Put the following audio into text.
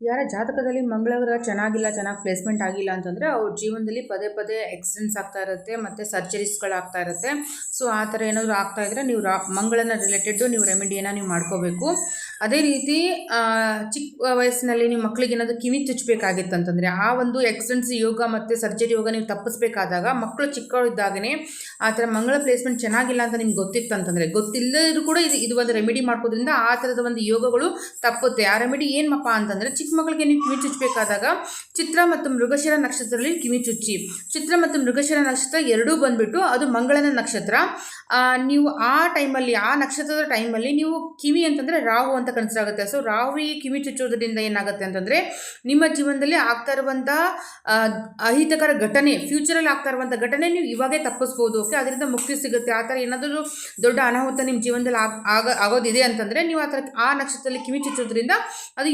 ಯಾರ ಜಾತಕದಲ್ಲಿ ಮಂಗಳಗ್ರಹ ಚೆನ್ನಾಗಿಲ್ಲ, ಚೆನ್ನಾಗಿ ಪ್ಲೇಸ್ಮೆಂಟ್ ಆಗಿಲ್ಲ ಅಂತಂದರೆ ಅವ್ರ ಜೀವನದಲ್ಲಿ ಪದೇ ಪದೇ ಆಕ್ಸಿಡೆಂಟ್ಸ್ ಆಗ್ತಾ ಇರುತ್ತೆ ಮತ್ತು ಸರ್ಜರೀಸ್ಗಳಾಗ್ತಾ ಇರುತ್ತೆ. ಸೊ ಆ ಥರ ಏನಾದರೂ ಆಗ್ತಾ ಇದ್ದರೆ ನೀವು ಮಂಗಳನ ರಿಲೇಟೆಡ್ಡು ನೀವು ರೆಮಿಡಿಯನ್ನು ನೀವು ಮಾಡ್ಕೋಬೇಕು. ಅದೇ ರೀತಿ ಚಿಕ್ಕ ವಯಸ್ಸಿನಲ್ಲಿ ನೀವು ಮಕ್ಕಳಿಗೆ ಏನಾದರೂ ಕಿವಿ ಚುಚ್ಚಬೇಕಾಗಿತ್ತು ಅಂತಂದರೆ ಆ ಒಂದು ಆಕ್ಸಿಡೆಂಟ್ಸ್ ಯೋಗ ಮತ್ತು ಸರ್ಜರಿ ಯೋಗ ನೀವು ತಪ್ಪಿಸ್ಬೇಕಾದಾಗ ಮಕ್ಕಳು ಚಿಕ್ಕವರಿದ್ದಾಗನೇ ಆ ಥರ ಮಂಗಳ ಪ್ಲೇಸ್ಮೆಂಟ್ ಚೆನ್ನಾಗಿಲ್ಲ ಅಂತ ನಿಮ್ಗೆ ಗೊತ್ತಿತ್ತು ಅಂತಂದರೆ, ಗೊತ್ತಿಲ್ಲದರೂ ಕೂಡ ಇದು ಒಂದು ರೆಮಿಡಿ ಮಾಡ್ಕೋದ್ರಿಂದ ಆ ಥರದ ಒಂದು ಯೋಗಗಳು ತಪ್ಪುತ್ತೆ. ಆ ರೆಮಿಡಿ ಏನಪ್ಪ ಅಂತಂದರೆ, ಚಿಕ್ಕ ಮಕ್ಕಳಿಗೆ ನೀವು ಕಿವಿ ಚುಚ್ಚಬೇಕಾದಾಗ ಚಿತ್ರ ಮತ್ತು ಮೃಗಶಿರ ನಕ್ಷತ್ರದಲ್ಲಿ ಕಿವಿ ಚುಚ್ಚಿ. ಚಿತ್ರ ಮತ್ತು ಮೃಗಶಿರ ನಕ್ಷತ್ರ ಎರಡೂ ಬಂದುಬಿಟ್ಟು ಅದು ಮಂಗಳನ ನಕ್ಷತ್ರ. ನೀವು ಆ ಟೈಮಲ್ಲಿ, ಆ ನಕ್ಷತ್ರದ ಟೈಮಲ್ಲಿ ನೀವು ಕಿವಿ ಅಂತಂದರೆ ರಾಹು ಅಂತ ಕನ್ಸಿಡರ್ ಆಗುತ್ತೆ. ಸೊ ರಾಹುವಿಗೆ ಕಿವಿ ಚುಚ್ಚೋದ್ರಿಂದ ಏನಾಗುತ್ತೆ ಅಂತಂದರೆ, ನಿಮ್ಮ ಜೀವನದಲ್ಲಿ ಆಗ್ತಾ ಇರುವಂಥ ಅಹಿತಕರ ಘಟನೆ, ಫ್ಯೂಚರಲ್ಲಿ ಆಗ್ತಾ ಇರುವಂಥ ಘಟನೆ ನೀವು ಇವಾಗೇ ತಪ್ಪಿಸ್ಬೋದು. ಓಕೆ, ಅದರಿಂದ ಮುಕ್ತಿ ಸಿಗುತ್ತೆ. ಆ ಥರ ಏನಾದರೂ ದೊಡ್ಡ ಅನಾಹುತ ನಿಮ್ಮ ಜೀವನದಲ್ಲಿ ಆಗೋದಿದೆ ಅಂತಂದರೆ ನೀವು ಆ ಥರ ಆ ನಕ್ಷತ್ರದಲ್ಲಿ ಕಿವಿ ಚುಚ್ಚೋದ್ರಿಂದ ಅದು